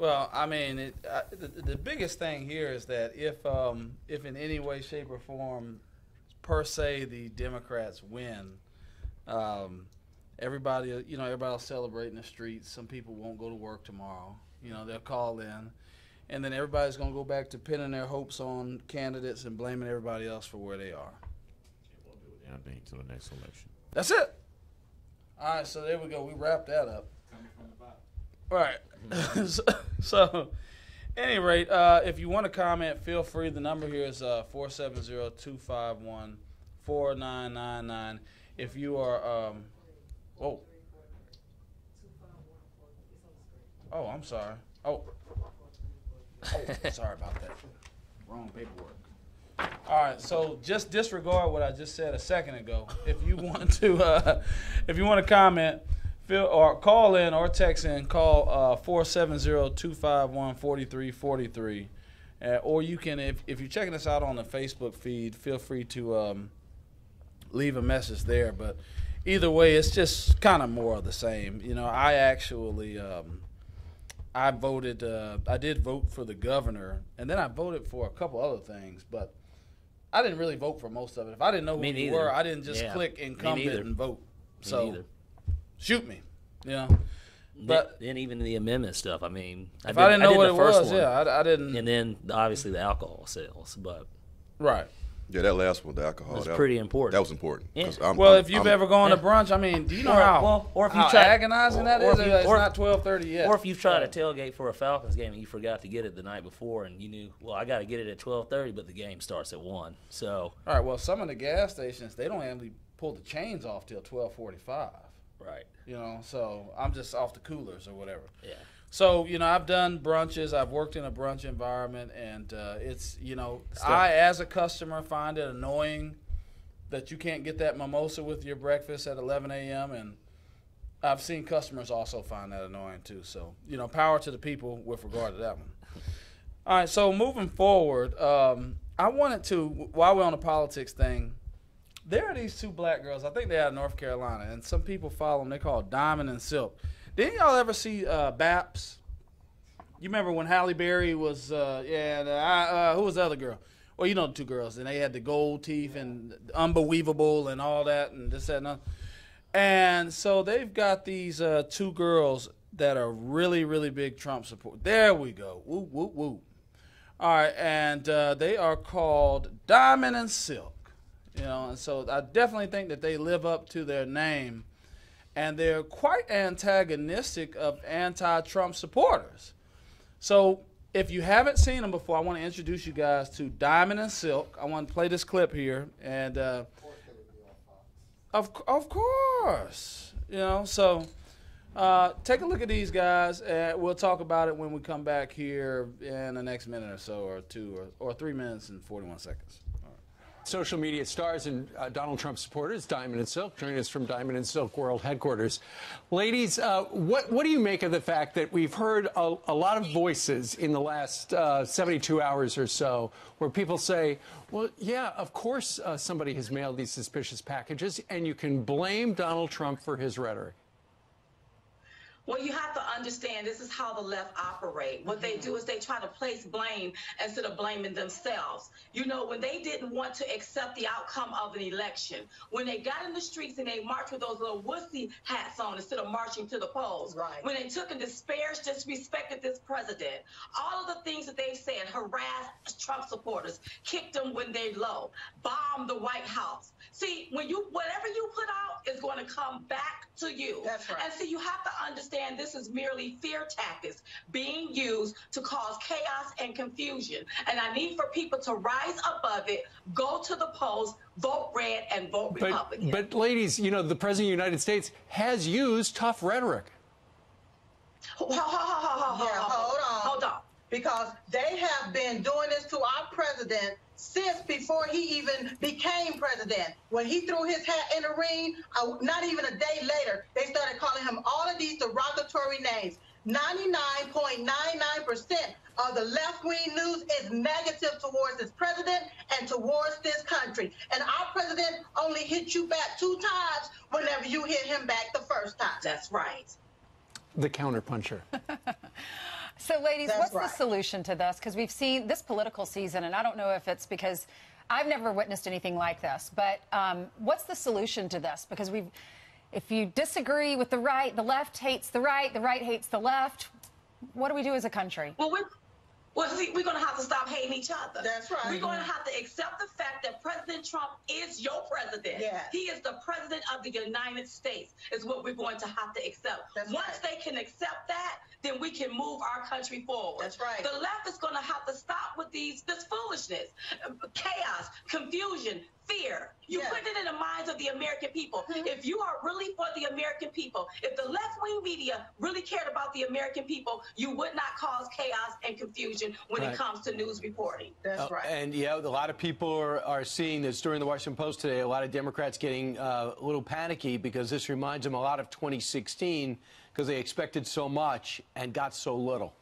Well, I mean, the biggest thing here is that if in any way, shape, or form, per se, the Democrats win, everybody'll celebrate in the streets. Some people won't go to work tomorrow. They'll call in, and then everybody's going to go back to pinning their hopes on candidates and blaming everybody else for where they are. We'll do it anything until the next election. That's it. All right, so there we go. We wrapped that up. Coming from the bottom. All right. So, at any rate, if you want to comment, feel free. The number here is 470-251-4999. If you are, oh, I'm sorry. Oh, sorry about that. Wrong paperwork. All right, so just disregard what I just said a second ago. If you want to, comment, or call in or text in, call 470-251-4343. Or you can, if you're checking us out on the Facebook feed, feel free to leave a message there. But either way, it's just kind of more of the same. I actually, I did vote for the governor, and then I voted for a couple other things, but I didn't really vote for most of it. If I didn't know who you were, I didn't just click incumbent and vote. So shoot me, But then even the amendment stuff. I mean, if I didn't know what it was, I didn't. And then obviously the alcohol sales, but right. Yeah, that last one, the alcohol, was pretty important. That was important. Yeah. If you've ever gone to brunch, I mean, do you know how agonizing that is? It's not 12:30 yet. Or if you've tried to tailgate for a Falcons game and you forgot to get it the night before, and you knew, well, I got to get it at 12:30, but the game starts at 1. So. All right. Well, some of the gas stations, they don't actually pull the chains off till 12:45. Right. So I'm just off the coolers or whatever. Yeah. So, I've done brunches. I've worked in a brunch environment, and it's, I, as a customer, find it annoying that you can't get that mimosa with your breakfast at 11 a.m., and I've seen customers also find that annoying too. So, power to the people with regard to that one. All right, so moving forward, I wanted to, while we're on the politics thing, there are these two black girls. I think they're out of North Carolina, and some people follow them. They're called Diamond and Silk. Didn't y'all ever see Baps? You remember when Halle Berry was, who was the other girl? Well, the two girls, and they had the gold teeth and unbelievable and all that and this, that, and that. And so they've got these two girls that are really, really big Trump support. There we go. Woo, woo, woo. All right, and they are called Diamond and Silk. And so I definitely think that they live up to their name. And they're quite antagonistic of anti-Trump supporters. So if you haven't seen them before, I want to introduce you guys to Diamond and Silk. I want to play this clip here. And of course, so take a look at these guys, and we'll talk about it when we come back here in the next minute or so, or 2 or 3 minutes and 41 seconds. Social media stars and Donald Trump supporters, Diamond and Silk, joining us from Diamond and Silk World Headquarters. Ladies, what do you make of the fact that we've heard a lot of voices in the last 72 hours or so where people say, well, yeah, of course somebody has mailed these suspicious packages, and you can blame Donald Trump for his rhetoric? Well, you have to understand this is how the left operate. What they do is they try to place blame instead of blaming themselves. When they didn't want to accept the outcome of an election, when they got in the streets and they marched with those little wussy hats on instead of marching to the polls, right. When they took and disrespected this president, all of the things that they said, harassed Trump supporters, kicked them when they're low, bombed the White House. See, whatever you put out is going to come back to you. That's right. And see, you have to understand this is merely fear tactics being used to cause chaos and confusion. And I need for people to rise above it, go to the polls, vote red, and vote Republican. But ladies, the President of the United States has used tough rhetoric. Hold on. Because they have been doing this to our president since before he even became president. When he threw his hat in the ring, not even a day later, they started calling him all of these derogatory names. 99.99% of the left-wing news is negative towards this president and towards this country. And our president only hit you back 2 times whenever you hit him back the first time. That's right. The counterpuncher. So, ladies, That's what's right. the solution to this? Because we've seen this political season, and I don't know if it's because I've never witnessed anything like this, but what's the solution to this? Because if you disagree with the left hates the right hates the left. What do we do as a country? Well, see, we're going to have to stop hating each other. That's right. We're going to have to accept the fact that President Trump is your president. Yes. He is the president of the United States, is what we're going to have accept. That's Once right. they can accept that, then we can move our country forward. That's right. The left is going to have to stop with this foolishness, chaos, confusion, fear. You Yes. put it in the minds of the American people. If you are really for the American people, if the left-wing media really cared about the American people, you would not cause chaos and confusion when Right. it comes to news reporting. That's right. And yeah, a lot of people are seeing this during the Washington Post today. A lot of Democrats getting a little panicky because this reminds them a lot of 2016 because they expected so much and got so little.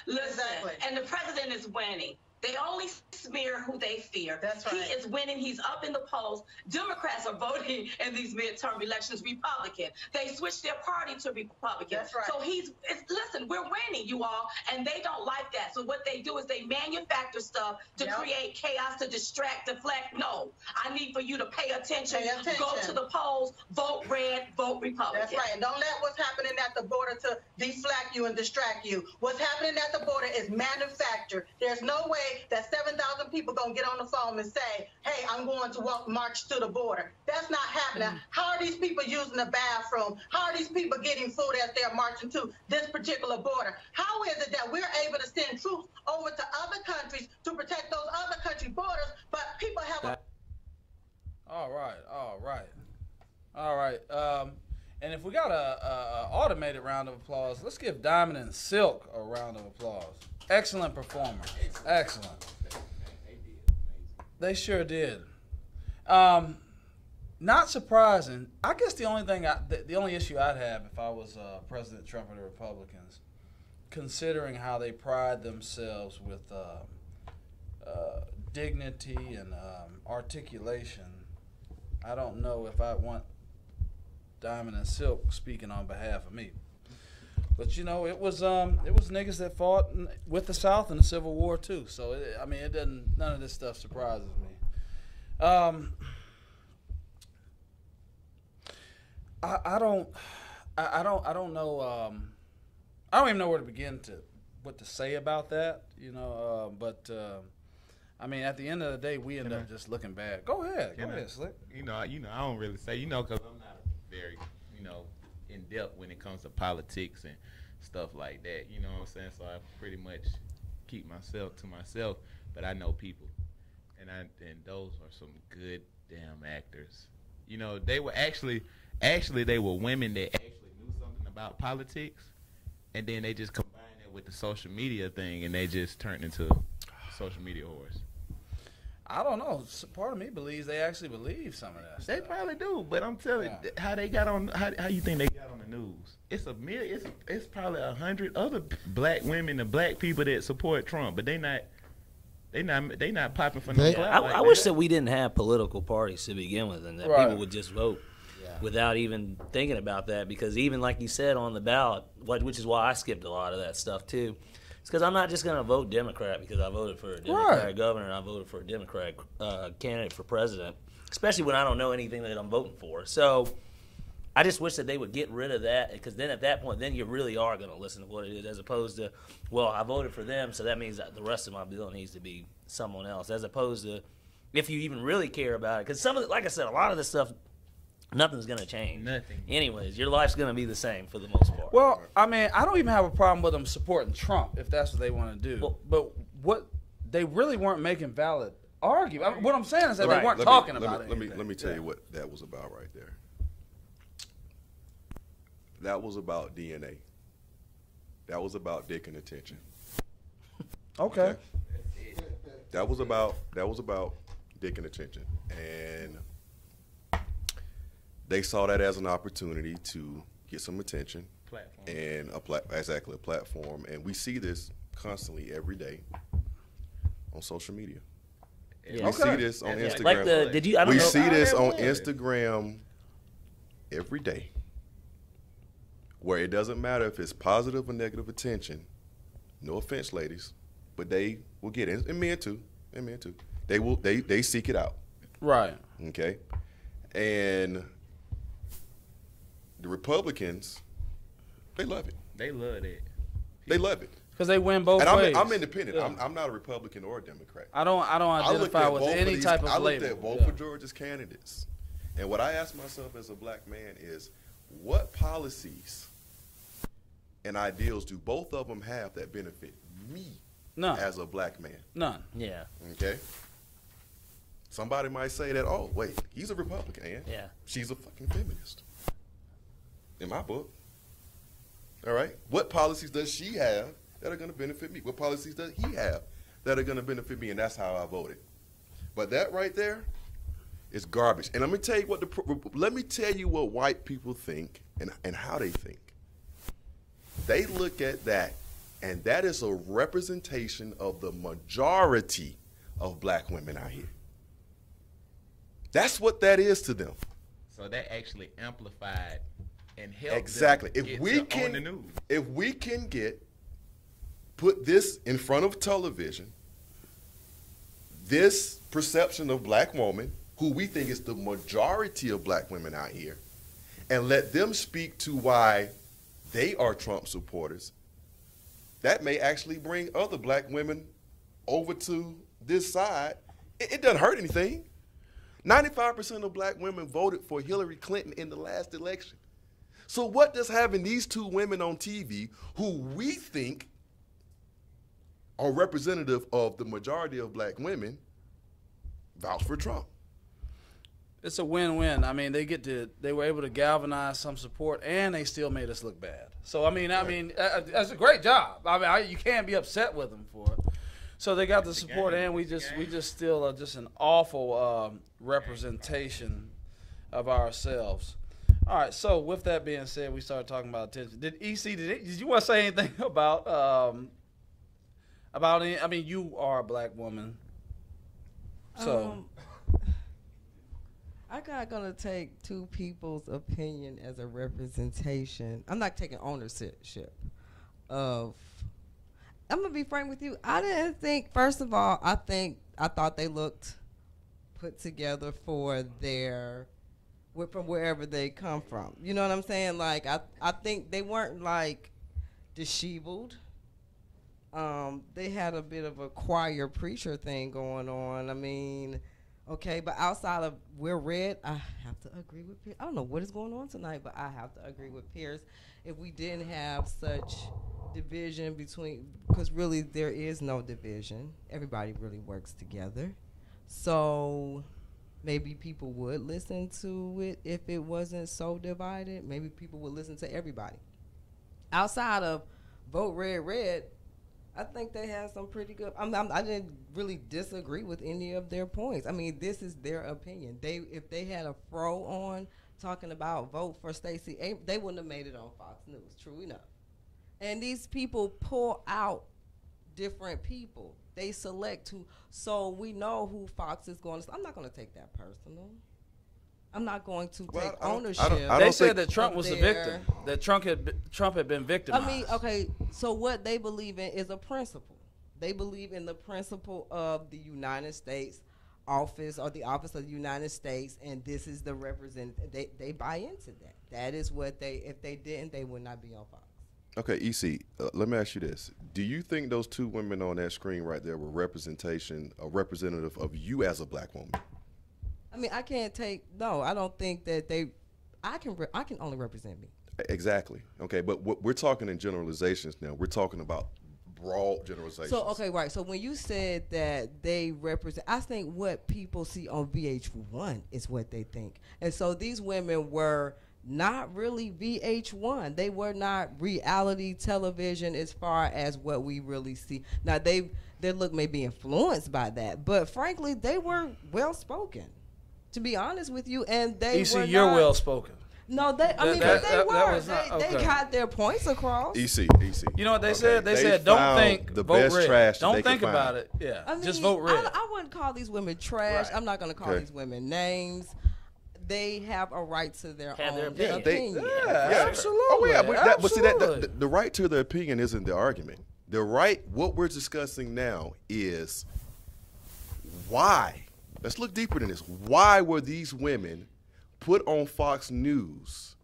Listen, Exactly. and the president is winning. They only smear who they fear. That's right. He is winning. He's up in the polls. Democrats are voting in these midterm elections Republican. They switched their party to Republican. That's right. So listen, we're winning, you all, and they don't like that. So what they do is they manufacture stuff to Yep. create chaos, to distract, deflect. No, I need for you to pay attention. Pay attention. Go to the polls, vote red, vote Republican. That's right. And don't let what's happening at the border to deflect you and distract you. What's happening at the border is manufactured. There's no way that 7,000 people going to get on the phone and say, hey, I'm going to march to the border. That's not happening. How are these people using the bathroom? How are these people getting food as they're marching to this particular border? How is it that we're able to send troops over to other countries to protect those other country borders, but people have All right. And if we got a automated round of applause, let's give Diamond and Silk a round of applause. Excellent performance. Excellent. They sure did. Not surprising. I guess the only issue I'd have if I was President Trump or the Republicans, considering how they pride themselves with dignity and articulation, I don't know if I want Diamond and Silk speaking on behalf of me. But you know, it was niggas that fought with the South in the Civil War too. So it doesn't. None of this stuff surprises me. I don't know. I don't even know where to begin what to say about that. You know, but I mean, at the end of the day, we end up just looking bad. Go ahead, Slick. You know, I don't really say, because I'm not very, in depth when it comes to politics and stuff like that. You know what I'm saying? So I pretty much keep myself to myself. But I know people, and those are some good damn actors. You know, they were actually they were women that actually knew something about politics, and then they just combined it with the social media thing, and they just turned into social media whores. I don't know. Part of me believes they actually believe some of that stuff. They probably do, but I'm telling you, how they got on. How you think they got on the news? It's probably 100 other black women and black people that support Trump, but they not popping for no clout. I wish that we didn't have political parties to begin with, and that people would just vote without even thinking about that. Because even like you said on the ballot, which is why I skipped a lot of that stuff too. It's because I'm not just going to vote Democrat because I voted for a Democratic governor and I voted for a Democratic candidate for president, especially when I don't know anything that I'm voting for. So I just wish that they would get rid of that, because then at that point, then you really are going to listen to what it is, as opposed to, well, I voted for them, so that means that the rest of my bill needs to be someone else, as opposed to if you even really care about it. Because some of it, like I said, a lot of this stuff, nothing's going to change. Nothing. Anyways, your life's going to be the same for the most part. Well, I mean, I don't even have a problem with them supporting Trump if that's what they want to do. Well, but what they really weren't making valid argument. What I'm saying is that they weren't talking about it. Let me tell you what that was about right there. That was about DNA. That was about dick and attention. Okay. That was about dick and attention, and they saw that as an opportunity to get some attention and a platform. And we see this constantly every day on social media. Yeah. We see this on Instagram. Like see this on Instagram every day, where it doesn't matter if it's positive or negative attention. No offense, ladies, but they will get it, and men too. They seek it out. Right. Okay. And the Republicans, they love it. They love it. They love it. Because they win both ways. I'm independent. Yeah. I'm not a Republican or a Democrat. I don't identify with any type of label. I looked at both of Georgia's candidates. And what I asked myself as a black man is, what policies and ideals do both of them have that benefit me as a black man? None. Yeah. Okay. Somebody might say that, oh, wait, he's a Republican, and Yeah. she's a fucking feminist. In my book. All right? What policies does she have that are going to benefit me? What policies does he have that are going to benefit me? And that's how I voted. But that right there is garbage. And let me tell you what white people think and how they think. They look at that, and that is a representation of the majority of black women out here. That's what that is to them. So that actually amplified and helped exactly. them If we can put this in front of television, this perception of black woman, who we think is the majority of black women out here, and let them speak to why they are Trump supporters, that may actually bring other black women over to this side. It doesn't hurt anything. 95% of black women voted for Hillary Clinton in the last election. So what does having these two women on TV, who we think are representative of the majority of black women, vouch for Trump? It's a win-win. I mean, they were able to galvanize some support, and they still made us look bad. So I mean, that's a great job. I mean, you can't be upset with them for it. So they got the support, and we just still are just an awful representation of ourselves. All right. So with that being said, we started talking about attention. Did you want to say anything about any? I mean, you are a black woman, so. I'm not gonna take two people's opinion as a representation. I'm not taking ownership of. I'm gonna be frank with you. I didn't think. First of all, I thought they looked put together for from wherever they come from. You know what I'm saying? Like I think they weren't like disheveled. They had a bit of a choir preacher thing going on. I mean, okay, but outside of we're red, I have to agree with Pierce. I don't know what is going on tonight, but I have to agree with Pierce. If we didn't have such division because really there is no division. Everybody really works together. So maybe people would listen to it if it wasn't so divided. Maybe people would listen to everybody. Outside of vote red, I think they had some pretty good. I didn't really disagree with any of their points. I mean, this is their opinion. If they had a fro on talking about vote for Stacey Abrams, they wouldn't have made it on Fox News. True enough. And these people pull out different people. They select who, so we know who Fox is going to. I'm not going to take that personal. I'm not going to take ownership. They said that Trump was the victim. That Trump had been victimized. I mean, okay, so what they believe in is a principle. They believe in the principle of the United States office or the office of the United States, and this is the representative. They buy into that. That is what if they didn't, they would not be on Fox. Okay, EC, let me ask you this. Do you think those two women on that screen right there were a representative of you as a black woman? I mean, I don't think that I can only represent me. Exactly. Okay, but we're talking in generalizations now. We're talking about broad generalizations. So, okay, right. So when you said that they represent, I think what people see on VH1 is what they think. And so these women were not really VH1. They were not reality television as far as what we really see. Now, their look may be influenced by that, but frankly, they were well-spoken, to be honest with you, and they were not. You're well-spoken. No, they got their points across. EC. You know what they said? They said, don't think, the vote best red. trash don't think about it. Yeah, I mean, just vote red. I wouldn't call these women trash. Right. I'm not going to call these women names. they have a right to their own opinion. opinion. Absolutely. Oh yeah, but see Absolutely. the right to their opinion isn't the argument. The right, what we're discussing now is why. Let's look deeper than this. Why were these women put on Fox News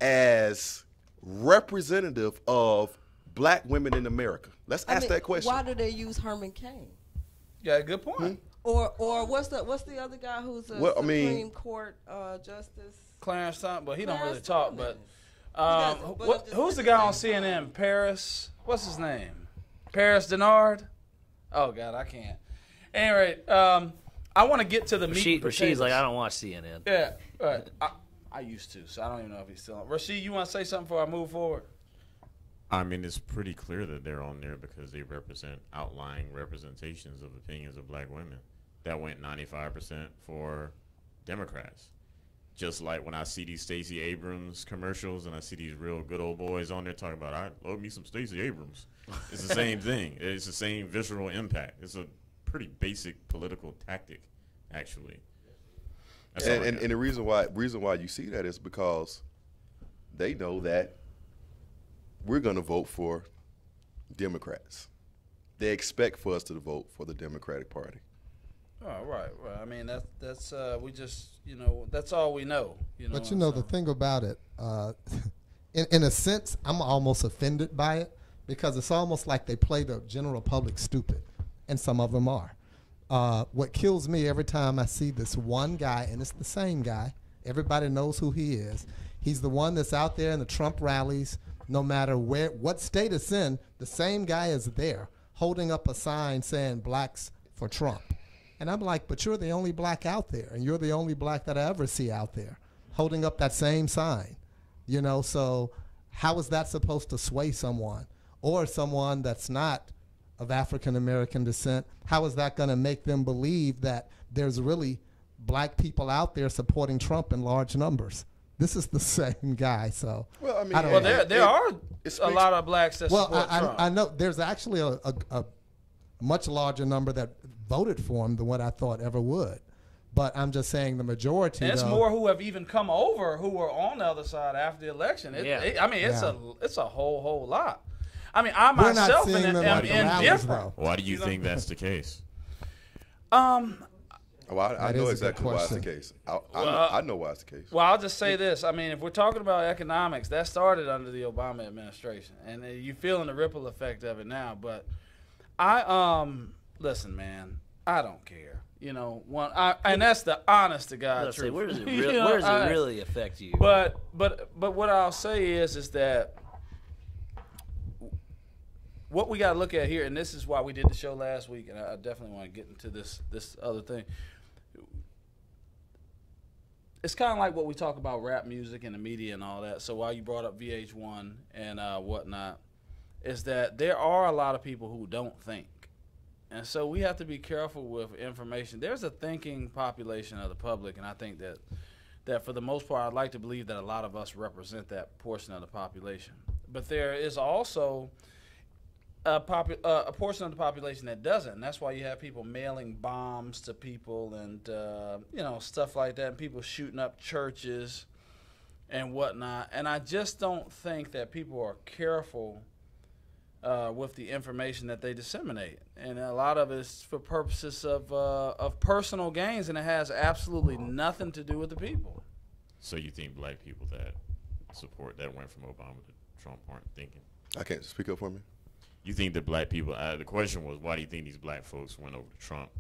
as representative of black women in America? Let's ask that question. Why do they use Herman Cain? Yeah, good point. Or what's the other guy who's a Supreme Court justice? Clarence Thomas, but he don't really Clarence talk. Thomas. But who's the guy on CNN? Paris? What's his name? Paris Denard? Oh God, I can't. Anyway, I want to get to the meat and potatoes. Rashid's like, I don't watch CNN. Yeah, right. I used to, so I don't even know if he's still on. Rashid, you want to say something before I move forward? I mean, it's pretty clear that they're on there because they represent outlying representations of opinions of black women. That went 95% for Democrats. Just like when I see these Stacey Abrams commercials and I see these real good old boys on there talking about, I love me some Stacey Abrams. It's the same thing. It's the same visceral impact. It's a pretty basic political tactic, actually. And the reason why you see that is because they know that we're going to vote for Democrats. They expect for us to vote for the Democratic Party. Oh, right. I mean, that's we just, that's all we know. But the thing about it, in a sense, I'm almost offended by it because it's almost like they play the general public stupid, and some of them are. What kills me every time I see this one guy, and it's the same guy, everybody knows who he is. He's the one that's out there in the Trump rallies, no matter what state it's in, the same guy is there holding up a sign saying blacks for Trump. And I'm like, but you're the only black out there, and you're the only black that I ever see out there holding up that same sign. So how is that supposed to sway someone? Or someone that's not of African-American descent, how is that going to make them believe that there's really black people out there supporting Trump in large numbers? This is the same guy, so. Well, I mean, there are a lot of blacks that support Trump. I know there's actually a much larger number that voted for him than what I thought ever would. But I'm just saying the majority. And it's more who have even come over who were on the other side after the election. It's a whole lot. I mean, I myself am indifferent. Why do you think that's the case? Well, I know exactly why it's the case. I know why it's the case. Well, I'll just say this. I mean, if we're talking about economics, that started under the Obama administration, and you're feeling the ripple effect of it now. But listen, man, I don't care. And that's the honest to God truth. Where does it really affect you? But what I'll say is that what we got to look at here, and this is why we did the show last week, and I definitely want to get into this other thing. It's kind of like what we talk about rap music and the media and all that. So while you brought up VH1 and whatnot, is that there are a lot of people who don't think. And so we have to be careful with information. There's a thinking population of the public, and I think that for the most part, I'd like to believe that a lot of us represent that portion of the population. But there is also a portion of the population that doesn't, and that's why you have people mailing bombs to people and stuff like that, and people shooting up churches and whatnot. And I just don't think that people are careful with the information that they disseminate, and a lot of it is for purposes of personal gains, and it has absolutely nothing to do with the people. So you think black people that support that went from Obama to Trump aren't thinking? I can't speak up for me. You think that black people, the question was, why do you think these black folks went over to Trump?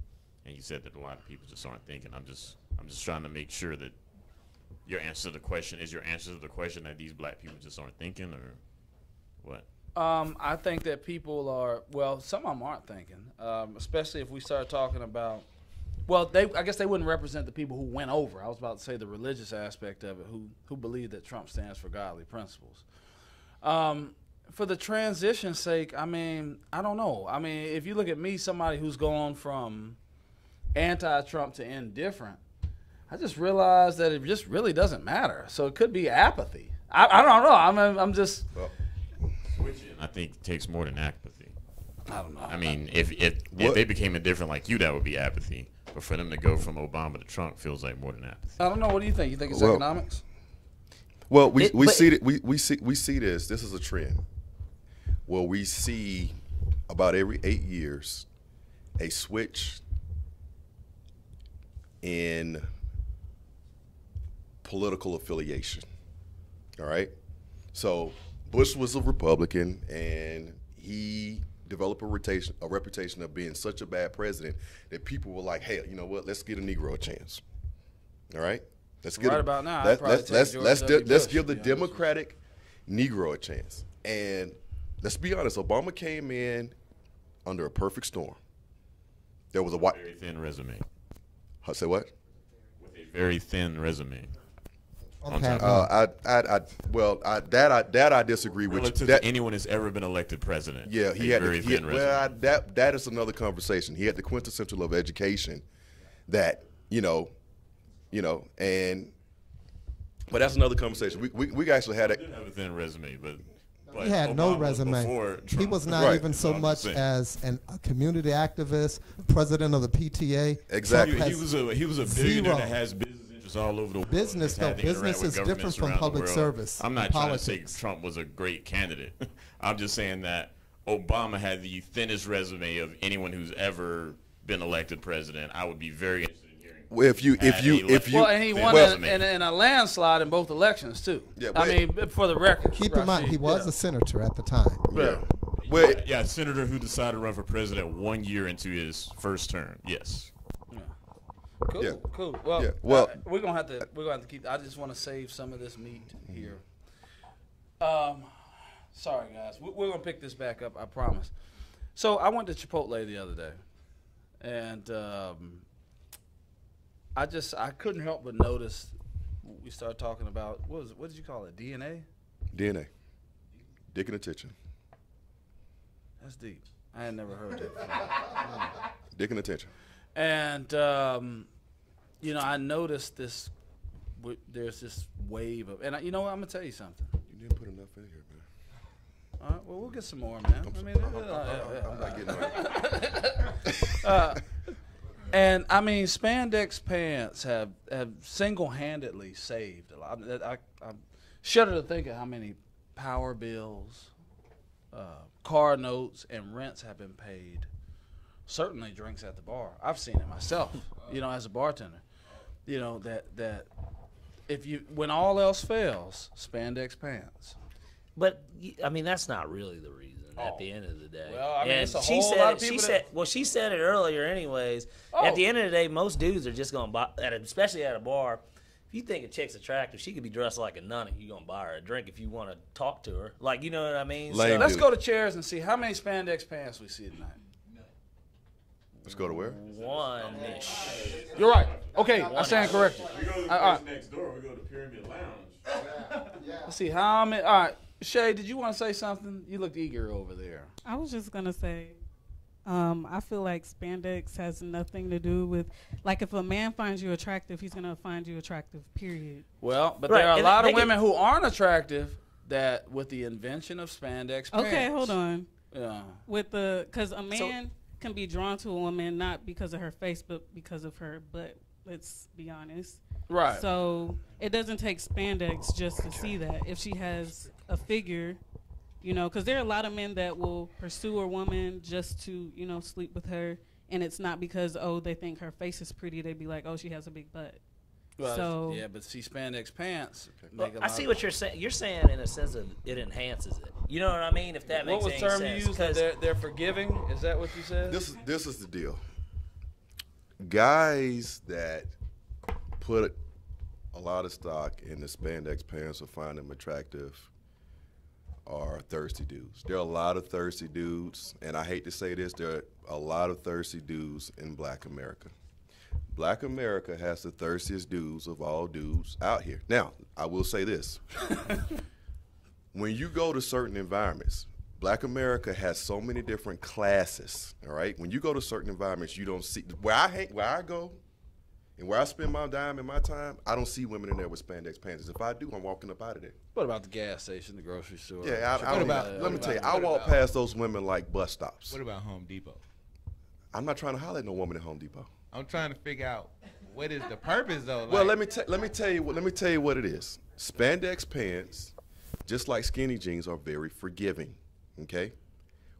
And you said that a lot of people just aren't thinking. I'm just trying to make sure that your answer to the question is your answer to the question that these black people just aren't thinking, or what? I think that people are, some of them aren't thinking, especially if we start talking about, I guess they wouldn't represent the people who went over. I was about to say the religious aspect of it, who believe that Trump stands for godly principles. For the transition's sake, I mean, I don't know. I mean, if you look at me, somebody who's gone from anti-Trump to indifferent, I just realized that it just really doesn't matter. So it could be apathy. I don't know. I'm just... Switching, I think, takes more than apathy. I don't know. I mean, if they became indifferent like you, that would be apathy. But for them to go from Obama to Trump feels like more than apathy. I don't know. What do you think? You think it's economics? Well, we see this. This is a trend. Well, we see about every 8 years a switch in political affiliation. All right? So Bush was a Republican, and he developed a reputation of being such a bad president that people were like, hey, you know what? Let's get a Negro a chance. All right? Let's give the Democratic Negro a chance. And let's be honest, Obama came in under a perfect storm. There was a very thin resume. Say what? With a very thin resume. Okay. I disagree with relative you. To anyone who's ever been elected president. Yeah, he had very thin resume. Well, that is another conversation. He had the quintessential of education, that but that's another conversation. We actually had He did have a thin resume, but he had Obama no resume. He was not even so much as a community activist, president of the PTA. Exactly. He was a billionaire that has business interests all over the world. Business is different from public service. I'm not trying to say Trump was a great candidate. I'm just saying that Obama had the thinnest resume of anyone who's ever been elected president. I would be very interested. If you and he won in a landslide in both elections too. Yeah, I mean, for the record. Keep in mind, he was a senator at the time. Yeah, a senator who decided to run for president 1 year into his first term. Yes. Yeah. Cool. Yeah. Cool. Well, we're gonna have to keep. I just want to save some of this meat here. Sorry guys, we're gonna pick this back up. I promise. So I went to Chipotle the other day, and I couldn't help but notice we started talking about what did you call it? DNA? DNA. Dick and attention. That's deep. I had never heard that. Dick and attention. And I noticed this. There's this wave of, and you know what? I'm gonna tell you something. You didn't put enough in here, man. All right. Well, we'll get some more, man. I'm not getting And I mean, spandex pants have single-handedly saved a lot. I shudder to think of how many power bills, car notes, and rents have been paid. Certainly, drinks at the bar. I've seen it myself. As a bartender. That when all else fails, spandex pants. But I mean, that's not really the reason. At the end of the day, well, I mean, it's a whole lot of people. She said it earlier. Anyways, at the end of the day, most dudes are just gonna buy, especially at a bar. If you think a chick's attractive, she could be dressed like a nun, and you gonna buy her a drink if you want to talk to her. Like, you know what I mean? So, let's go to chairs and see how many spandex pants we see tonight. Let's go to where? One-ish. You're right. Okay, I stand corrected. We go to the place next door. We go to Pyramid Lounge. Let's see how many. All right. Shay, did you want to say something? You looked eager over there. I was just going to say, I feel like spandex has nothing to do with, like, if a man finds you attractive, he's going to find you attractive, period. Well, but there are a lot of women who aren't attractive that with the invention of spandex pants. Okay, hold on. Yeah. Because a man can be drawn to a woman not because of her face, but because of her butt. Let's be honest. Right. So it doesn't take spandex just to see that. If she has a figure, because there are a lot of men that will pursue a woman just to, sleep with her. And it's not because, they think her face is pretty. They'd be like, she has a big butt. Well, yeah, but see, spandex pants. I see what you're saying. You're saying in a sense of it enhances it. You know what I mean? If that makes any sense. What was the term you used? They're forgiving? Is that what you said? This is the deal. Guys that put a lot of stock in the spandex pants or find them attractive are thirsty dudes. There are a lot of thirsty dudes, and I hate to say this, there are a lot of thirsty dudes in Black America. Black America has the thirstiest dudes of all dudes out here. Now, I will say this. When you go to certain environments, Black America has so many different classes, all right? When you go to certain environments, you don't see, where I go, And where I spend my dime and my time, I don't see women in there with spandex pants. If I do, I'm walking up out of there. What about the gas station, the grocery store? Yeah, let me tell you, I walk past those women like bus stops. What about Home Depot? I'm not trying to holler at no woman at Home Depot. I'm trying to figure out what is the purpose though. Well, let me tell you what it is. Spandex pants, just like skinny jeans, are very forgiving. Okay,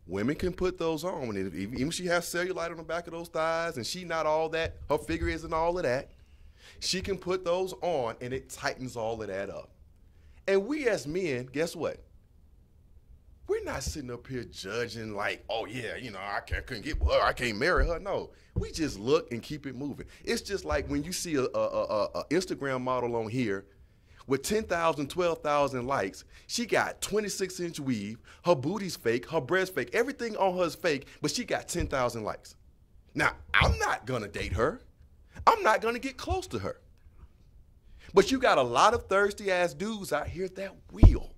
women can put those on, and even if she has cellulite on the back of those thighs, and she not all that, her figure isn't all of that. She can put those on, and it tightens all of that up. And we as men, guess what? We're not sitting up here judging like, oh yeah, you know, I couldn't get her, I can't marry her. No, we just look and keep it moving. It's just like when you see a Instagram model on here with 10,000, 12,000 likes. She got 26-inch weave, her booty's fake, her breast's fake, everything on her is fake, but she got 10,000 likes. Now, I'm not gonna date her. I'm not gonna get close to her. But you got a lot of thirsty ass dudes out here that will.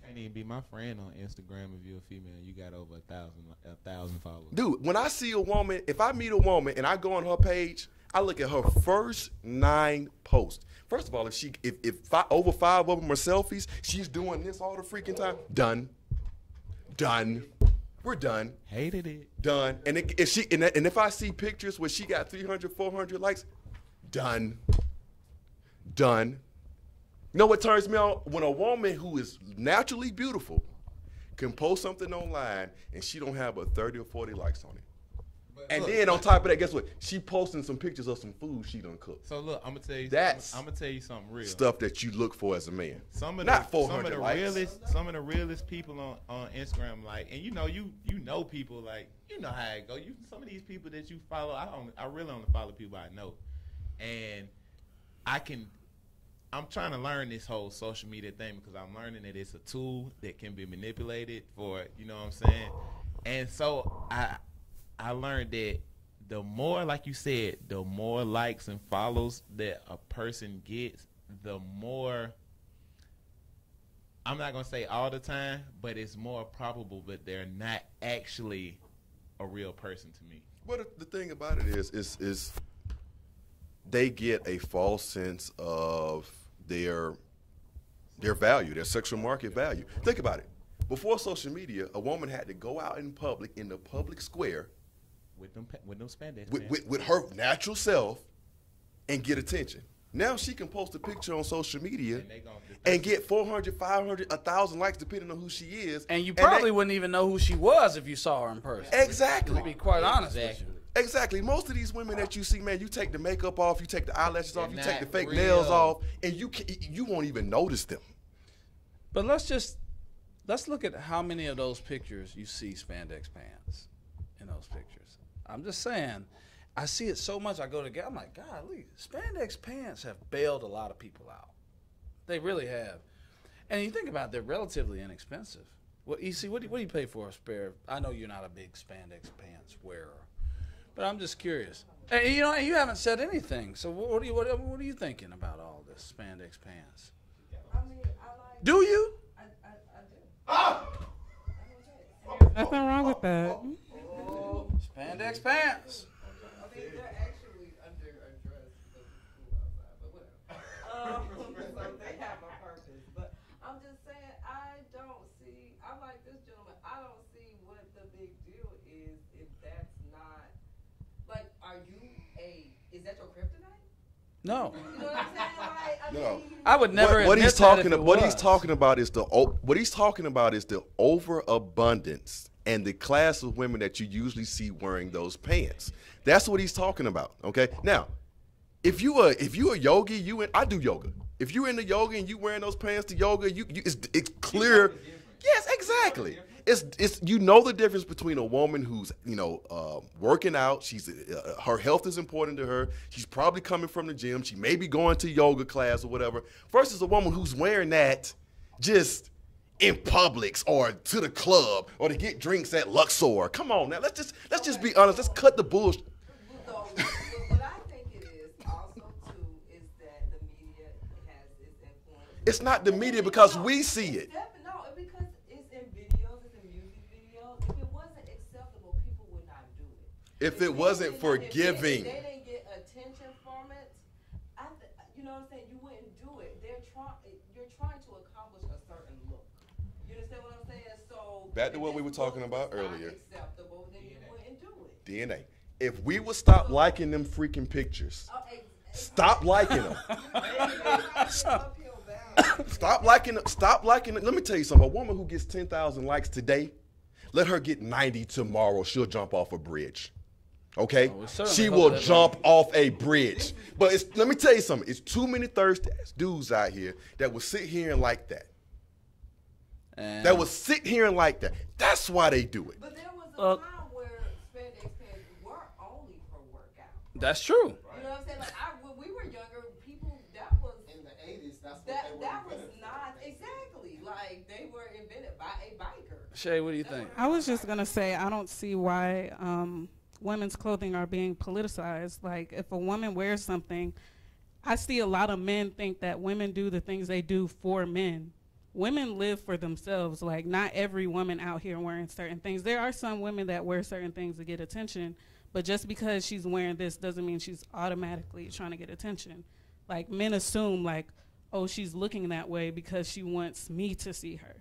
Can't even be my friend on Instagram if you're a female. You got over 1,000 followers. Dude, when I see a woman, if I meet a woman and I go on her page, I look at her first 9 posts. First of all, if over 5 of them are selfies, she's doing this all the freaking time. Done. We're done. Hated it. Done. And if I see pictures where she got 300, 400 likes, done. You know what turns me on? When a woman who is naturally beautiful can post something online and she don't have 30 or 40 likes on it. And then on top of that, guess what? She posting some pictures of some food she done cooked. So look, I'm gonna tell you. That's I'm gonna tell you something real. Stuff that you look for as a man. Some of the realest people on Instagram, like, and you know people, like, you know how it go. Some of these people that you follow, I really only follow people I know, and I'm trying to learn this whole social media thing because I'm learning that it's a tool that can be manipulated for, you know what I'm saying? And so I learned that the more, like you said, the more likes and follows that a person gets, the more, I'm not going to say all the time, but it's more probable that they're not actually a real person to me. Well, the thing about it is they get a false sense of their value, their sexual market value. Think about it. Before social media, a woman had to go out in public, in the public square, with no spandex, with her natural self, and get attention. Now she can post a picture on social media and get 400, 500, 1,000 likes depending on who she is. And you probably wouldn't even know who she was if you saw her in person. Exactly. To be quite honest with you. Exactly. Most of these women that you see, man, you take the makeup off, you take the eyelashes off, you take the fake nails off, and you won't even notice them. But let's look at how many of those pictures you see spandex pants in those pictures. I'm just saying, I see it so much. I go to, I'm like, golly, spandex pants have bailed a lot of people out. They really have. And you think about it, they're relatively inexpensive. Well, EC, what do you pay for a spare? I know you're not a big spandex pants wearer, but I'm just curious. And you haven't said anything. So what are you thinking about all this spandex pants? I mean, I like. Do you? I do. Nothing wrong with that. Spandex pants. I mean, they're actually under a dress because it's cool outside, but whatever. So they have a purpose. But I'm just saying, I like this gentleman, I don't see what the big deal is if that's not, like, is that your kryptonite? No. You know what I'm saying? No. I would never. What he's talking about is the overabundance and the class of women that you usually see wearing those pants. That's what he's talking about. Okay. Now, if you a yogi, I do yoga. If you're into yoga and you wearing those pants to yoga, it's clear. Yes, exactly. It's you know the difference between a woman who's working out. She's her health is important to her. She's probably coming from the gym. She may be going to yoga class or whatever. Versus a woman who's wearing that just in Publix or to the club or to get drinks at Luxor. Come on now, let's just be honest. Let's cut the bullshit. So, what I think it is also too is that the media has its influence. It's not the media because we see it. No, because it's in videos, it's in music videos. If it wasn't acceptable, people would not do it. If it wasn't forgiving. If they didn't get attention from it, know what I'm saying? You wouldn't do it. You're trying to accomplish a certain look. You understand what I'm saying? So back to what we were talking about earlier. Acceptable, then you wouldn't do it. DNA. If we would stop liking them freaking pictures, stop liking them. Stop liking them. Stop liking them. Let me tell you something. A woman who gets 10,000 likes today, let her get 90 tomorrow. She'll jump off a bridge. Okay? She will jump off a bridge. But let me tell you something. It's too many thirsty ass dudes out here that will sit here and like that. That will sit here and like that. That's why they do it. But there was a time where spandex pants were only for workout. That's true. You know what I'm saying? Like when we were younger, people that was in the 80s. That's what that they were that was invented. not exactly like they were invented by a biker. Shay, what do you think? I was just gonna say I don't see why women's clothing are being politicized. Like if a woman wears something, I see a lot of men think that women do the things they do for men. Women live for themselves. Like not every woman out here wearing certain things. There are some women that wear certain things to get attention, but just because she's wearing this doesn't mean she's automatically trying to get attention. Like men assume like, oh, she's looking that way because she wants me to see her.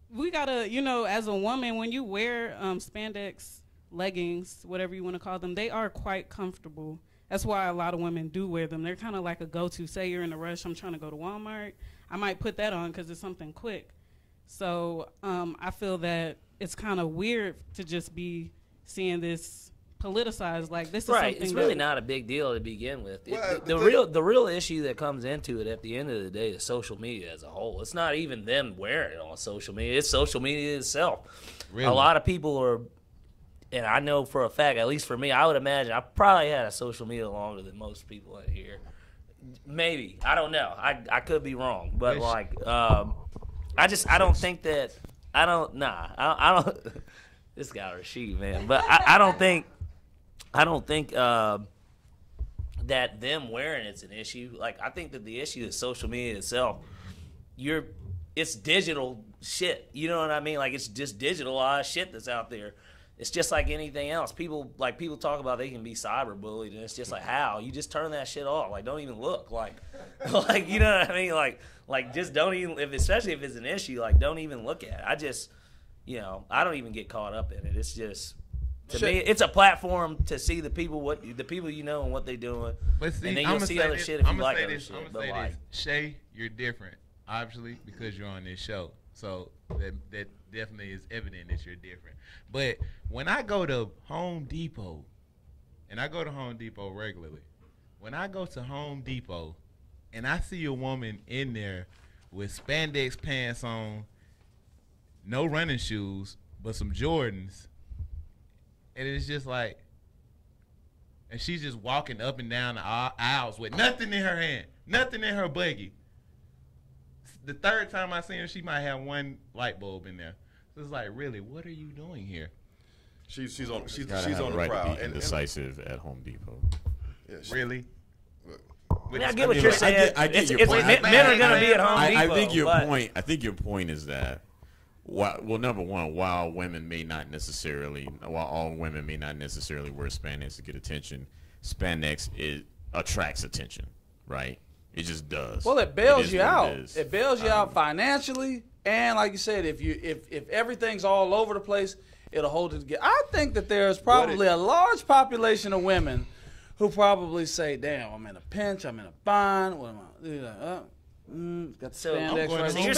We gotta, you know, as a woman, when you wear spandex leggings, whatever you want to call them, they are quite comfortable. That's why a lot of women do wear them. They're kind of like a go-to. Say you're in a rush, I'm trying to go to Walmart, I might put that on because it's something quick. So I feel that it's kind of weird to just be seeing this politicized. Like this is right. something It's really not a big deal to begin with. Well, The real issue that comes into it at the end of the day is social media as a whole. It's not even them wearing it on social media. It's social media itself. Really? A lot of people are, and I know for a fact, at least for me, I would imagine I probably had a social media longer than most people in here. Maybe. I don't know. I could be wrong. But like, I don't think that, I don't, this guy Rashid, man. But I don't think that them wearing it's an issue. Like, I think that the issue is social media itself. It's digital shit. You know what I mean? Like, it's just digitalized shit that's out there. It's just like anything else. People talk about they can be cyberbullied, and it's just like, how? You just turn that shit off. Like, don't even look. Like, you know what I mean? Like just don't even, especially if it's an issue, like, don't even look at it. I just, you know, I don't even get caught up in it. It's just, to me, it's a platform to see the people you know and what they're doing. But see, and then you'll see other shit if you like other shit. I'm gonna say this. Shay, you're different, obviously, because you're on this show. So that definitely is evident that you're different. But when I go to Home Depot, and I go to Home Depot regularly, when I go to Home Depot and I see a woman in there with spandex pants on, no running shoes, but some Jordans, and it's just like, and she's just walking up and down the aisles with nothing in her hand, nothing in her buggy. The third time I seen her, she might have one light bulb in there. So it's like, really, what are you doing here? She's on Gotta the have a right prowl. to be indecisive at Home Depot. Yeah, Really? I mean, I get what you're saying. I get your point. Men are going to be at Home Depot. I think your point is that, well, number one, while all women may not necessarily wear spandex to get attention, spandex attracts attention, right? It just does. Well, it bails you out. It bails you out financially, and like you said, if everything's all over the place, it'll hold it together. I think that there's probably a large population of women who probably say, "Damn, I'm in a pinch. I'm in a bind. What am I?" Got the spandex right So there. you're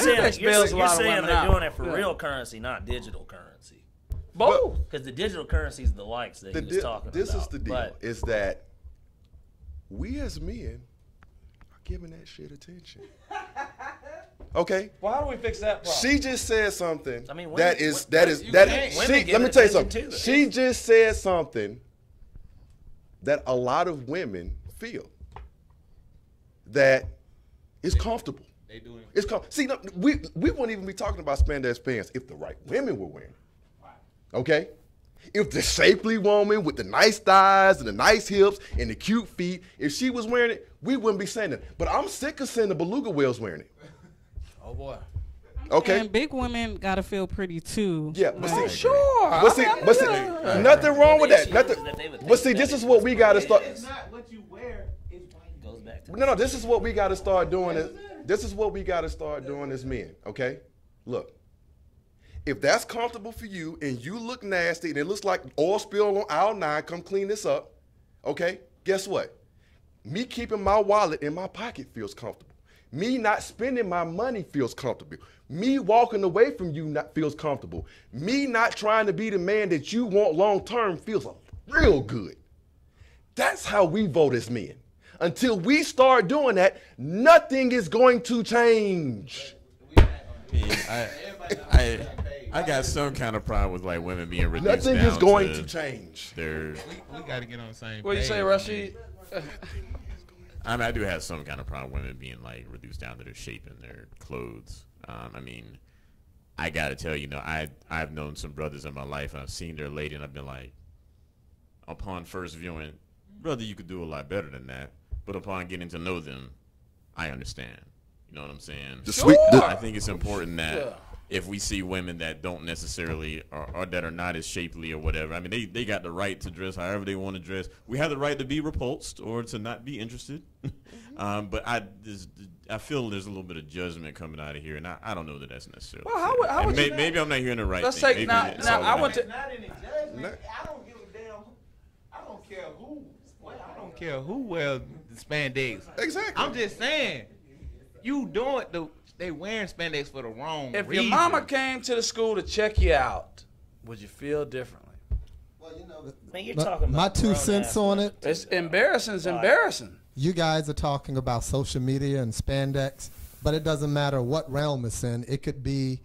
saying they're doing it for real currency, not digital currency. Both. Because the digital currency is the likes that he was talking about. This is the deal, is that we as men are giving that shit attention. Okay? Well, how do we fix that problem? She just said something I mean, let me tell you something. She just said something that a lot of women feel that is comfortable. They doing It's see, no, we wouldn't even be talking about spandex pants if the right women were wearing it. Okay? If the shapely woman with the nice thighs and the nice hips and the cute feet, if she was wearing it, we wouldn't be saying it. But I'm sick of seeing the beluga whales wearing it. Oh boy. Okay. And big women gotta feel pretty too. Yeah, but like, see, nothing wrong with that. Nothing. But see, this is what we gotta start. It's not what you wear, it's No, this is what we got to start doing. This is what we got to start doing as men, okay? Look, if that's comfortable for you and you look nasty and it looks like oil spill on aisle 9, come clean this up, okay? Guess what? Me keeping my wallet in my pocket feels comfortable. Me not spending my money feels comfortable. Me walking away from you feels comfortable. Me not trying to be the man that you want long term feels real good. That's how we vote as men. Until we start doing that, nothing is going to change. I got some kind of problem with like women being reduced Nothing down is going to change. We got to get on the same page. What do you say, Rashid? I mean, I do have some kind of problem with women being like reduced down to their shape and their clothes. I mean, I gotta tell you, I've known some brothers in my life, and I've seen their lady, and I've been like, upon first viewing, brother, you could do a lot better than that. But upon getting to know them, I understand. You know what I'm saying? I think it's important that if we see women that don't necessarily or that are not as shapely or whatever, I mean, they got the right to dress however they want to dress. We have the right to be repulsed or to not be interested. But I feel there's a little bit of judgment coming out of here, and I don't know that that's necessarily. Well, how would you, maybe I'm not hearing the right let's thing. take now I went to. Not any judgment. I don't give a damn. I don't care who. I don't care who wears the spandex. Exactly. I'm just saying, you doing they wearing spandex for the wrong If reason. your mama came to the school to check you out, would you feel differently? Well, you know, man, you're talking about my 2 cents on it. It's embarrassing. It's embarrassing. You guys are talking about social media and spandex, but it doesn't matter what realm it's in. It could be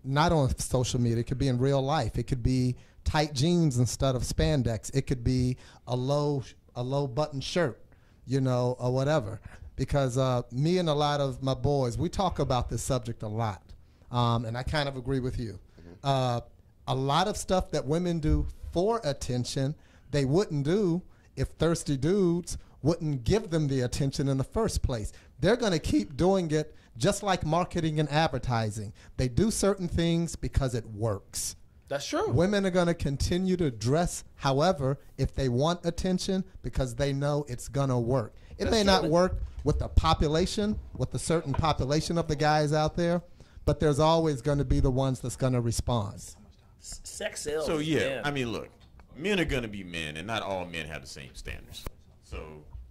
not on social media. It could be in real life. It could be tight jeans instead of spandex. It could be a low button shirt, you know, or whatever. Because me and a lot of my boys, we talk about this subject a lot, and I kind of agree with you. A lot of stuff that women do for attention, they wouldn't do if thirsty dudes wouldn't give them the attention in the first place. They're going to keep doing it just like marketing and advertising. They do certain things because it works. That's true. Women are going to continue to dress however if they want attention because they know it's going to work. It may not work with the population, with a certain population of the guys out there, but there's always going to be the ones that's going to respond. Sex sells. So yeah, I mean, look, men are gonna be men, and not all men have the same standards. So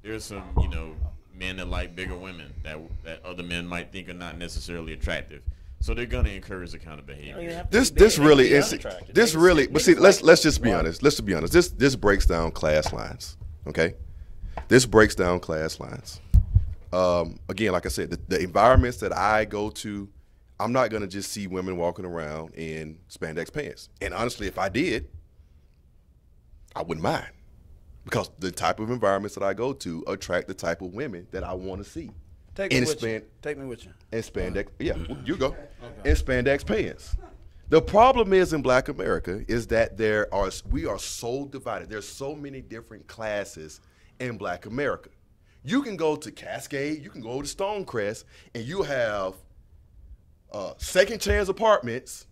there's some, men that like bigger women that other men might think are not necessarily attractive. So they're gonna encourage the kind of behavior. This really. But see, let's just be honest. Let's be honest. This breaks down class lines. Okay, this breaks down class lines. Again, like I said, the environments that I go to, I'm not going to just see women walking around in spandex pants. And honestly, if I did, I wouldn't mind. Because the type of environments that I go to attract the type of women that I want to see. Take me with you. In spandex, yeah, you go. Okay. In spandex pants. The problem is in Black America is that we are so divided. There's so many different classes in Black America. You can go to Cascade, you can go to Stonecrest, and you have second chance apartments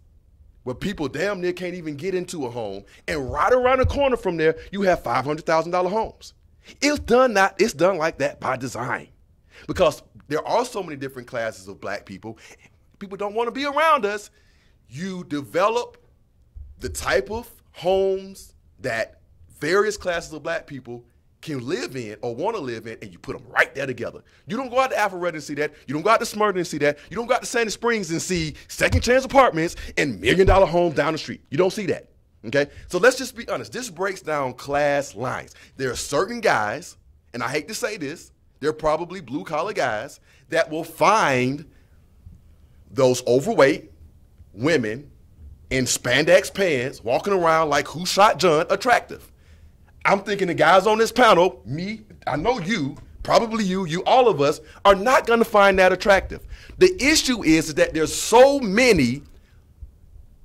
where people damn near can't even get into a home, and right around the corner from there, you have $500,000 homes. It's done like that by design, because there are so many different classes of Black people. People don't want to be around us. You develop the type of homes that various classes of Black people can live in or want to live in, and you put them right there together. You don't go out to Alpharetta and see that. You don't go out to Smyrna and see that. You don't go out to Sandy Springs and see second chance apartments and $1 million homes down the street. You don't see that, okay? So let's just be honest. This breaks down class lines. There are certain guys, and I hate to say this, they're probably blue-collar guys that will find those overweight women in spandex pants walking around like Who Shot John attractive. I'm thinking the guys on this panel, me, I know you, probably you, all of us, are not going to find that attractive. The issue is that there's so many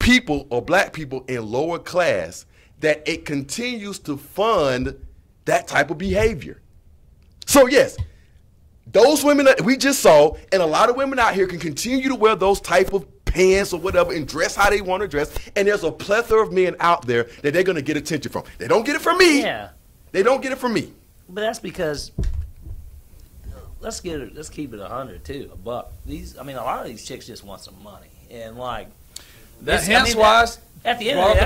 people or Black people in lower class that it continues to fund that type of behavior. So yes, those women that we just saw, and a lot of women out here can continue to wear those type of pants or whatever and dress how they want to dress, and there's a plethora of men out there that they're going to get attention from. They don't get it from me. Yeah. They don't get it from me. But that's because let's keep it 100 too, a buck. A lot of these chicks just want some money, and like that. Hence why. At the end of the day,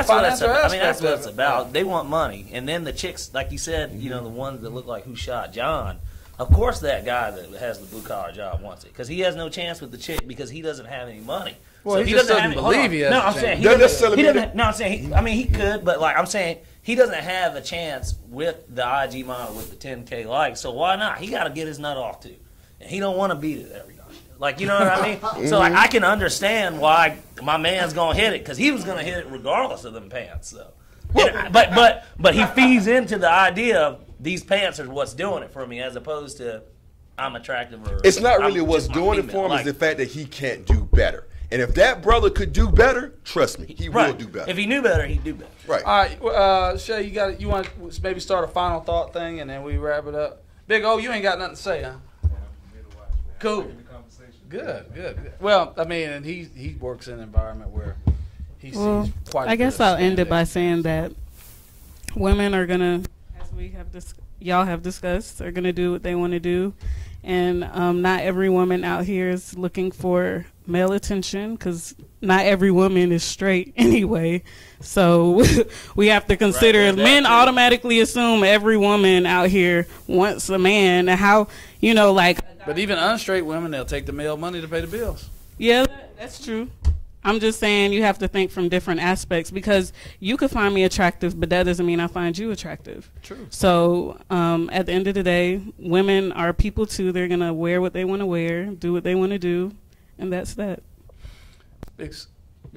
that's what it's about. They want money, and then the chicks, like you said, the ones that look like Who Shot John. Of course, that guy that has the blue collar job wants it because he has no chance with the chick because he doesn't have any money. Well, so he just doesn't believe he has. No, I'm saying he doesn't. No, I'm saying he could, but like I'm saying he doesn't have a chance with the IG model with the 10K likes. So why not? He got to get his nut off too, and he don't want to beat it every night. Like, you know what I mean? So like I can understand why my man's gonna hit it because he was gonna hit it regardless of them pants. So, but he feeds into the idea of these pants are what's doing it for me, as opposed to I'm attractive or it's not really what's doing it for him. Is the fact that he can't do better. And if that brother could do better, trust me, he will do better. If he knew better, he'd do better. Right. All right, Shay, you want to maybe start a final thought thing and then we wrap it up. Big O, you ain't got nothing to say, huh? Cool. Good. Well, I mean, and he works in an environment where he sees quite. I guess I'll end it by saying that women are gonna, as we have y'all have discussed, are gonna do what they want to do, and not every woman out here is looking for male attention because not every woman is straight anyway. So we have to consider men automatically assume every woman out here wants a man, and how But even unstraight women, they'll take the male money to pay the bills. Yeah, that's true. I'm just saying you have to think from different aspects because you could find me attractive, but that doesn't mean I find you attractive. True. So at the end of the day, women are people too. They're going to wear what they want to wear, do what they want to do, and that's that. Big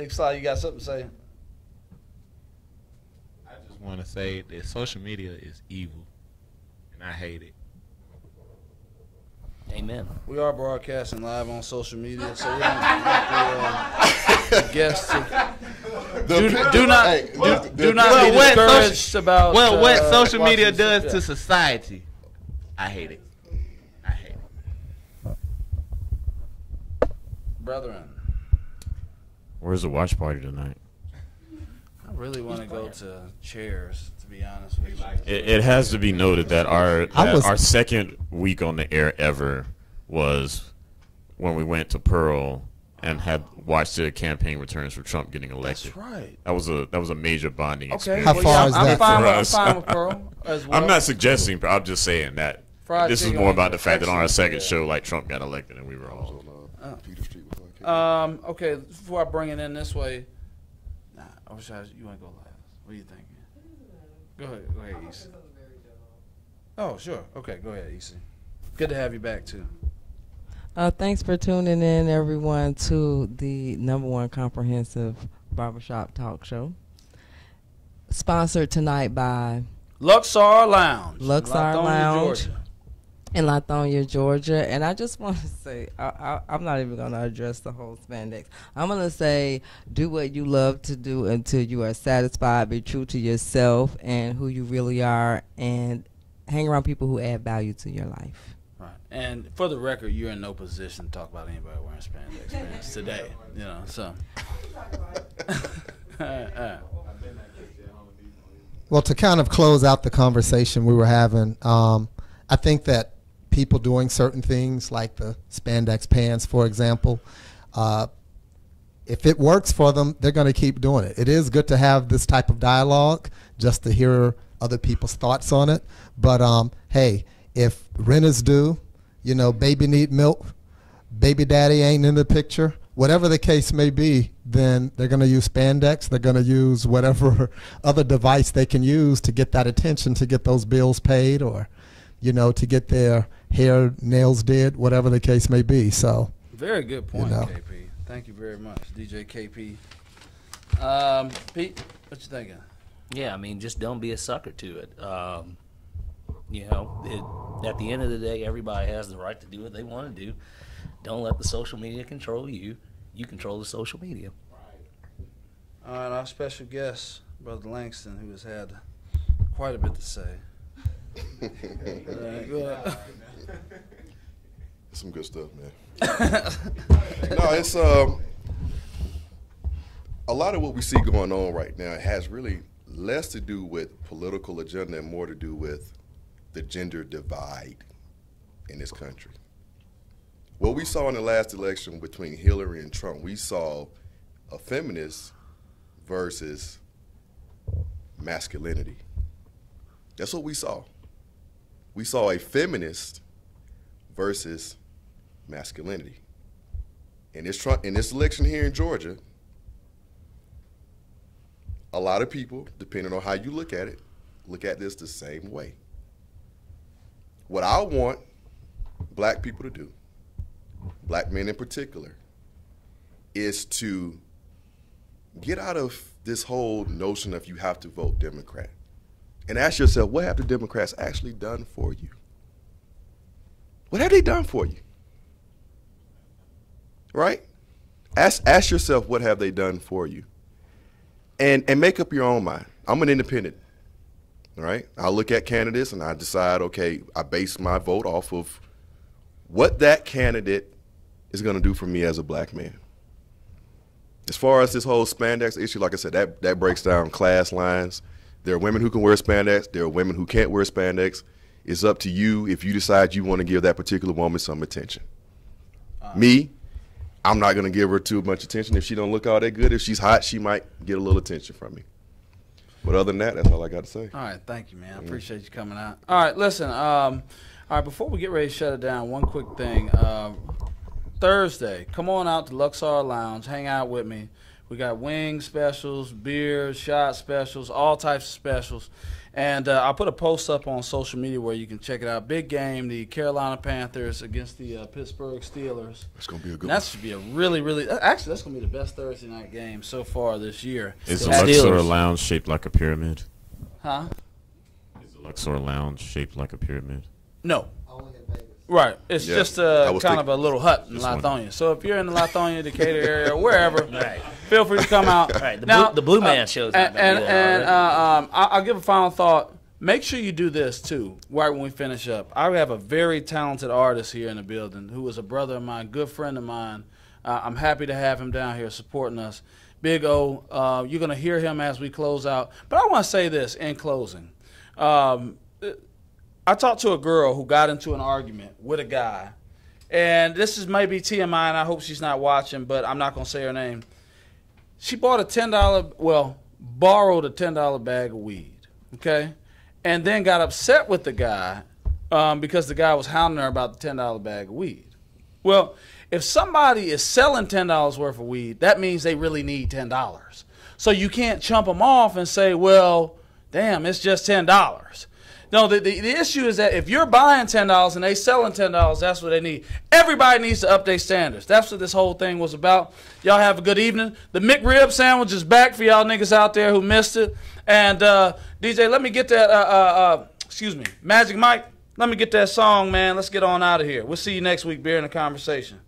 Sly, you got something to say? I just want to say that social media is evil, and I hate it. Amen. We are broadcasting live on social media, so we don't want the guests to do not be discouraged about what social media does to society. I hate it. Brethren, where's the watch party tonight? I really want to go to Chairs, to be honest with you. It has to be noted that our second week on the air ever was when we went to Pearl and had watched the campaign returns for Trump getting elected. That's right. That was a major bonding experience. How far is that for us? I'm fine with Pearl as well. I'm not suggesting, but I'm just saying that this is more about the fact that on our second show, like, Trump got elected and we were all. Okay, before I bring it in this way, I wish you want to go last. What are you thinking? Go ahead, Issa. Oh, sure. Okay, go ahead, Issa. Good to have you back too. Thanks for tuning in, everyone, to the #1 comprehensive barbershop talk show. Sponsored tonight by Luxor Lounge. In Lithonia, Georgia. And I just want to say, I'm not even going to address the whole spandex. I'm going to say, do what you love to do until you are satisfied. Be true to yourself and who you really are, and hang around people who add value to your life. Right. And for the record, you're in no position to talk about anybody wearing spandex today. So. Well, to kind of close out the conversation we were having, I think that people doing certain things like the spandex pants, for example, if it works for them, they're going to keep doing it. It is good to have this type of dialogue just to hear other people's thoughts on it. But, hey, if rent is due, baby need milk, baby daddy ain't in the picture, whatever the case may be, then they're going to use spandex. They're going to use whatever other device they can use to get that attention, to get those bills paid, or to get their hair, nails did, whatever the case may be. So very good point, KP. Thank you very much, DJ KP. Pete, what you thinking? Yeah, I mean, just don't be a sucker to it. At the end of the day, everybody has the right to do what they want to do. Don't let the social media control you. You control the social media. All right, our special guest, Brother Langston, who has had quite a bit to say. Some good stuff, man. No, it's a lot of what we see going on right now has really less to do with political agenda and more to do with the gender divide in this country. What we saw in the last election between Hillary and Trump, we saw a feminist versus masculinity. That's what we saw. We saw a feminist versus masculinity. In this election here in Georgia, a lot of people, depending on how you look at it, look at this the same way. What I want black people to do, black men in particular, is to get out of this whole notion of you have to vote Democrat and ask yourself, what have the Democrats actually done for you? What have they done for you? Right? Ask yourself, what have they done for you? And make up your own mind. I'm an independent, all right? I look at candidates and I decide, okay, I base my vote off of what that candidate is going to do for me as a black man. As far as this whole spandex issue, like I said, that breaks down class lines. There are women who can wear spandex. There are women who can't wear spandex. It's up to you if you decide you want to give that particular woman some attention. Me, I'm not going to give her too much attention. If she don't look all that good, if she's hot, she might get a little attention from me. But other than that, that's all I got to say. All right, thank you, man. I appreciate you coming out. All right, listen, all right, before we get ready to shut it down, one quick thing. Thursday, come on out to Luxor Lounge, hang out with me. We got wing specials, beer, shot specials, all types of specials. And I'll put a post up on social media where you can check it out. Big game, the Carolina Panthers against the Pittsburgh Steelers. That's going to be a good one. That should be a really, really – actually, that's going to be the best Thursday night game so far this year. Is the Luxor Lounge shaped like a pyramid? Huh? Is the Luxor Lounge shaped like a pyramid? No. Right. It's just kind of a little hut in Lithonia. So if you're in the Lithonia, Decatur area, or wherever, feel free to come out. Right. The Blue Man shows. I'll give a final thought. Make sure you do this, too, right when we finish up. I have a very talented artist here in the building who is a brother of mine, good friend of mine. I'm happy to have him down here supporting us. Big O, you're going to hear him as we close out. But I want to say this in closing. I talked to a girl who got into an argument with a guy, and this is maybe TMI, and I hope she's not watching, but I'm not going to say her name. She bought borrowed a $10 bag of weed, okay, and then got upset with the guy because the guy was hounding her about the $10 bag of weed. Well, if somebody is selling $10 worth of weed, that means they really need $10. So you can't chump them off and say, well, damn, it's just $10. No, the issue is that if you're buying $10 and they selling $10, that's what they need. Everybody needs to update standards. That's what this whole thing was about. Y'all have a good evening. The McRib sandwich is back for y'all niggas out there who missed it. And DJ, let me get that, Magic Mike, let me get that song, man. Let's get on out of here. We'll see you next week, Beer in the Conversation.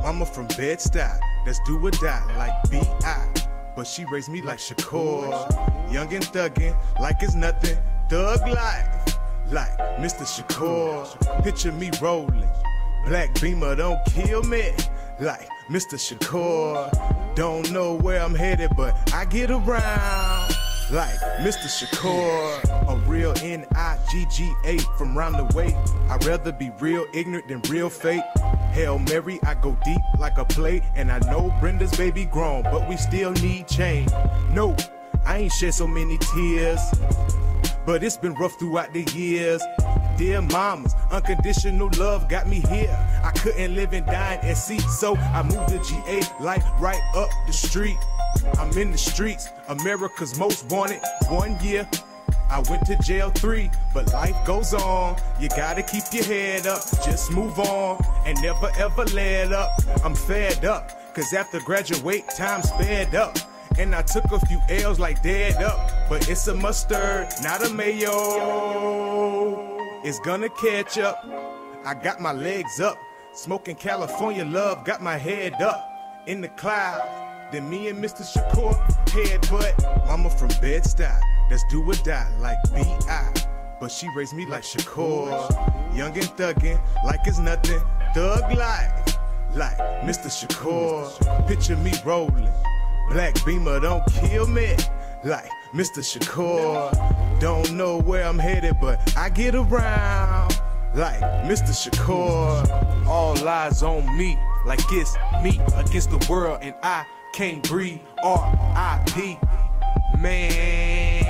Mama from Bed-Stuy, that's do or die like B.I. But she raised me like Shakur, young and thuggin' like it's nothing, thug life, like Mr. Shakur. Picture me rolling, black Beamer don't kill me, like Mr. Shakur. Don't know where I'm headed, but I get around, like Mr. Shakur. A real N-I-G-G-A from round the way. I'd rather be real ignorant than real fake. Hail Mary, I go deep like a plate. And I know Brenda's baby grown, but we still need change. No, I ain't shed so many tears, but it's been rough throughout the years. Dear mamas, unconditional love got me here. I couldn't live and die in SC, so I moved to GA, like right up the street. I'm in the streets, America's most wanted. 1 year, I went to jail 3, but life goes on. You gotta keep your head up, just move on, and never ever let up. I'm fed up, cause after graduate, time sped up. And I took a few L's like dead up, but it's a mustard, not a mayo. It's gonna catch up. I got my legs up, smoking California love, got my head up in the clouds. Then me and Mr. Shakur headbutt. Mama from Bed-Stuy, that's do or die like B.I. But she raised me like Shakur. Young and thuggin', like it's nothing. Thug life, like Mr. Shakur. Picture me rolling. Black Beamer don't kill me, like Mr. Shakur. Don't know where I'm headed, but I get around, like Mr. Shakur. All eyes on me, like it's me against the world, and I can't breathe. R.I.P. Man,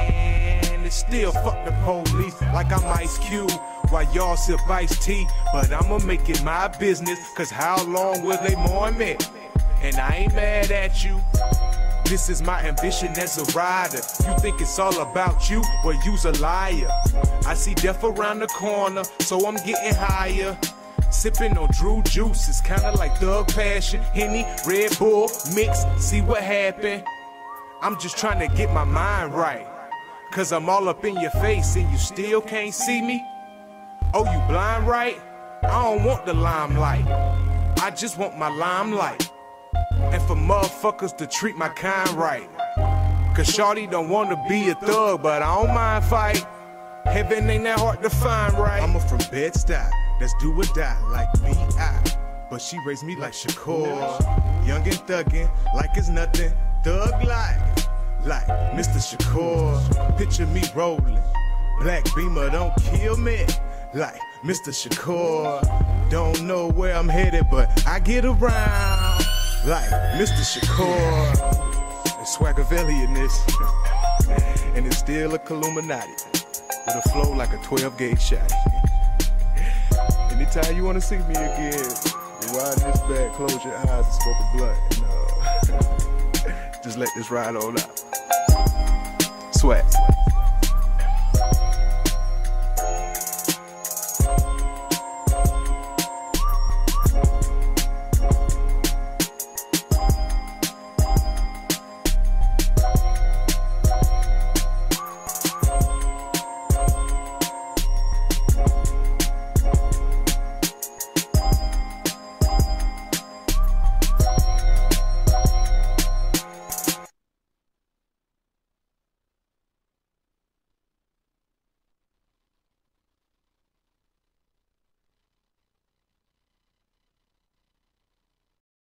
it's still fuck the police, like I'm Ice Cube, while y'all sip iced tea. But I'ma make it my business, cause how long will they mourn me? And I ain't mad at you. This is my ambition as a rider. You think it's all about you? Well, you's a liar. I see death around the corner, so I'm getting higher. Sipping on Drew juice, it's kinda like Thug Passion. Henny, Red Bull, mix, see what happened. I'm just trying to get my mind right, cause I'm all up in your face and you still can't see me. Oh, you blind, right? I don't want the limelight, I just want my limelight. And for motherfuckers to treat my kind right, cause shorty don't wanna be a thug, but I don't mind fight. Heaven ain't that hard to find, right? I'm from Bed-Stuy, that's do or die like B.I. But she raised me like Shakur. Young and thuggin', like it's nothing. Thug life, like Mr. Shakur. Picture me rolling. Black Beamer don't kill me, like Mr. Shakur. Don't know where I'm headed, but I get around, like Mr. Shakur. It's Swaggavelli in this, and it's still a Illuminati with a flow like a 12-gauge shot. Anytime you wanna see me again, rewind this back, close your eyes, and smoke a blunt, and just let this ride on out. Swag.